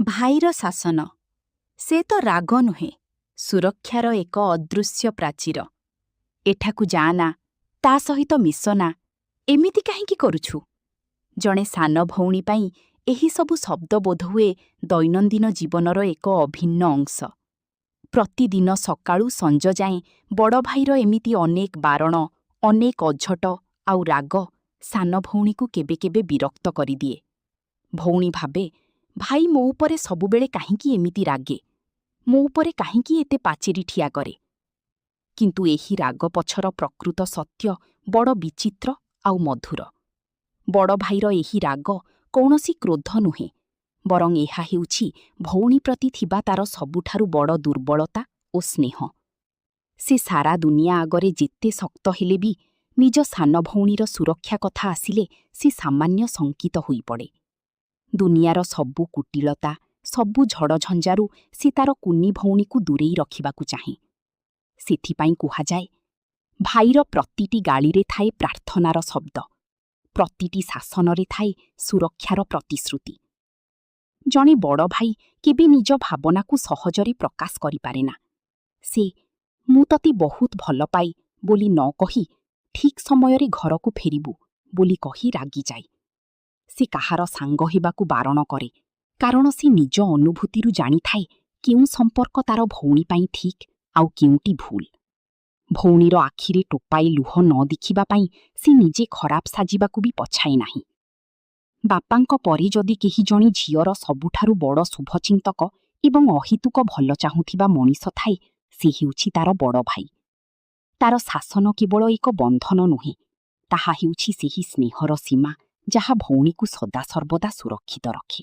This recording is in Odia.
ଭାଇର ଶାସନ। ସେ ତ ରାଗ ନୁହେଁ, ସୁରକ୍ଷାର ଏକ ଅଦୃଶ୍ୟ ପ୍ରାଚୀର। ଏଠାକୁ ଯାଆନା, ତା ସହିତ ମିଶନା, ଏମିତି କାହିଁକି କରୁଛୁ? ଜଣେ ସାନ ଭଉଣୀ ପାଇଁ ଏହିସବୁ ଶବ୍ଦ ବୋଧହୁଏ ଦୈନନ୍ଦିନ ଜୀବନର ଏକ ଅଭିନ୍ନ ଅଂଶ। ପ୍ରତିଦିନ ସକାଳୁ ସଞ୍ଜ ଯାଏଁ ବଡ଼ ଭାଇର ଏମିତି ଅନେକ ବାରଣ, ଅନେକ ଅଝଟ ଆଉ ରାଗ ସାନ ଭଉଣୀକୁ କେବେ କେବେ ବିରକ୍ତ କରିଦିଏ। ଭଉଣୀ ଭାବେ, ଭାଇ ମୋ ଉପରେ ସବୁବେଳେ କାହିଁକି ଏମିତି ରାଗେ? ମୋ ଉପରେ କାହିଁକି ଏତେ ପାଚେରି ଠିଆ କରେ? କିନ୍ତୁ ଏହି ରାଗ ପଛର ପ୍ରକୃତ ସତ୍ୟ ବଡ଼ ବିଚିତ୍ର ଆଉ ମଧୁର। ବଡ଼ ଭାଇର ଏହି ରାଗ କୌଣସି କ୍ରୋଧ ନୁହେଁ, ବରଂ ଏହା ହେଉଛି ଭଉଣୀ ପ୍ରତି ଥିବା ତାର ସବୁଠାରୁ ବଡ଼ ଦୁର୍ବଳତା ଓ ସ୍ନେହ। ସେ ସାରା ଦୁନିଆ ଆଗରେ ଯେତେ ଶକ୍ତ ହେଲେ ବି ନିଜ ସାନ ଭଉଣୀର ସୁରକ୍ଷା କଥା ଆସିଲେ ସେ ସାମାନ୍ୟ ଶଙ୍କିତ ହୋଇପଡ଼େ। ଦୁନିଆର ସବୁ କୁଟିଳତା, ସବୁ ଝଡ଼ଝଞ୍ଜାରୁ ସେ ତାର କୁନି ଭଉଣୀକୁ ଦୂରେଇ ରଖିବାକୁ ଚାହେଁ। ସେଥିପାଇଁ କୁହାଯାଏ, ଭାଇର ପ୍ରତିଟି ଗାଳିରେ ଥାଏ ପ୍ରାର୍ଥନାର ଶବ୍ଦ, ପ୍ରତିଟି ଶାସନରେ ଥାଏ ସୁରକ୍ଷାର ପ୍ରତିଶ୍ରୁତି। ଜଣେ ବଡ଼ ଭାଇ କେବେ ନିଜ ଭାବନାକୁ ସହଜରେ ପ୍ରକାଶ କରିପାରେନା। ସେ ମୁଁ ତତେ ବହୁତ ଭଲ ପାଏ ବୋଲି ନ କହି ଠିକ୍ ସମୟରେ ଘରକୁ ଫେରିବୁ ବୋଲି କହି ରାଗିଯାଏ। ସେ କାହାର ସାଙ୍ଗ ହେବାକୁ ବାରଣ କରେ, କାରଣ ସେ ନିଜ ଅନୁଭୂତିରୁ ଜାଣିଥାଏ କେଉଁ ସମ୍ପର୍କ ତାର ଭଉଣୀ ପାଇଁ ଠିକ୍ ଆଉ କେଉଁଟି ଭୁଲ। ଭଉଣୀର ଆଖିରେ ଟୋପାଏ ଲୁହ ନ ଦେଖିବା ପାଇଁ ସେ ନିଜେ ଖରାପ ସାଜିବାକୁ ବି ପଛାଏ ନାହିଁ। ବାପାଙ୍କ ପରେ ଯଦି କେହି ଜଣେ ଝିଅର ସବୁଠାରୁ ବଡ଼ ଶୁଭଚିନ୍ତକ ଏବଂ ଅହେତୁକ ଭଲ ଚାହୁଁଥିବା ମଣିଷ ଥାଏ, ସେ ହେଉଛି ତାର ବଡ଼ ଭାଇ। ତାର ଶାସନ କେବଳ ଏକ ବନ୍ଧନ ନୁହେଁ, ତାହା ହେଉଛି ସେହି ସ୍ନେହର ସୀମା ଯାହା ଭଉଣୀକୁ ସଦାସର୍ବଦା ସୁରକ୍ଷିତ ରଖେ।